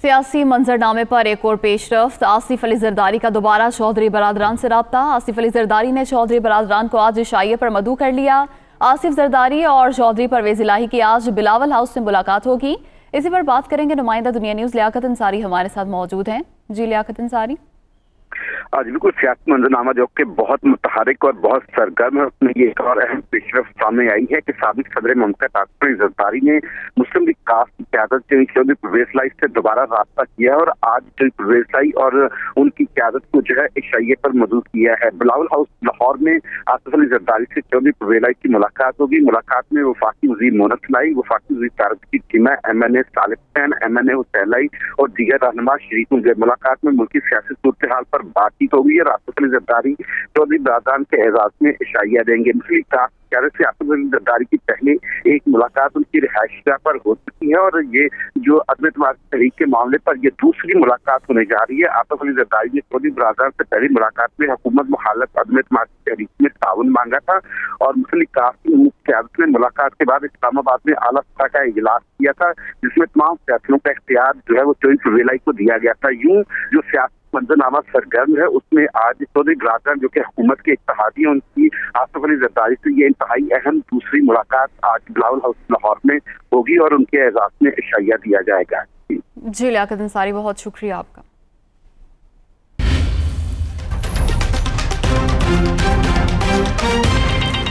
सियासी मंजरनामे पर एक और पेशरफ्त। आसिफ अली जरदारी का दोबारा चौधरी बरादरान से राब्ता। आसिफ अली जरदारी ने चौधरी बरादरान को आज इशाइये पर मदऊ कर लिया। आसिफ जरदारी और चौधरी परवेज इलाही की आज बिलावल हाउस में मुलाकात होगी। इसी पर बात करेंगे। नुमाइंदा दुनिया न्यूज़ लियाकत अंसारी हमारे साथ मौजूद हैं। जी लियाकत अंसारी। आज बिल्कुल सियासी मंजरनामा जो कि बहुत मुतहरिक और बहुत सरगर्म है, उसमें ये एक और अहम पेशरफ्त सामने आई है कि साबिक सदर मुमताज आसिफ अली जरदारी ने मुस्लिम लीग काफ की क़यादत चौधरी परवेज इलाही से दोबारा राब्ता किया और आज चौधरी परवेज इलाही और उनकी क़यादत को जो है इशाइये पर मदऊ किया है। बिलावल हाउस लाहौर में आसिफ अली जरदारी से चौधरी परवेज इलाही की मुलाकात होगी। मुलाकात में वफाकी वज़ीर मोनत इलाही, वफाकी वज़ीर तारिक की टीमा, MNA सालिक हुसैन, MNA हुसैन इलाही और दीगर रहनुमा शरीक होंगे। मुलाकात में मुल्की सियासी सूरत हाल पर बातचीत होगी और आसिफ अली जरदारी चौधरी बरादरान के एजाज में इशाइया देंगे। मुस्लिम लीग से आसिफ अली जरदारी की पहले एक मुलाकात उनकी रिहायशी गाह पर हो चुकी है और ये जो अदम एतमाद तहरीक के मामले पर ये दूसरी मुलाकात होने जा रही है। आसिफ अली जरदारी ने चौधरी बरादरान से पहली मुलाकात में हुकूमत मुखालिफ अदम एतमाद तहरीक में ताउन मांगा था और मुस्लिम लीग की क़यादत ने मुलाकात के बाद इस्लामाबाद में आला सतह का इजलास किया था, जिसमें तमाम फैसलों का इख्तियार जो है वो चौधरी परवेज इलाही को दिया गया था। यूं जो सियासी मंजरनामा सरगर्म है, उसमें आज चौधरी बरादरान जो कि हुकूमत के इत्तेहादी हैं, उनकी आसिफ अली जरदारी से ये इंतहाई अहम दूसरी मुलाकात आज बिलावल हाउस लाहौर में होगी और उनके एजाज में इशाइया दिया जाएगा। जी लियाकत अंसारी, बहुत शुक्रिया आपका।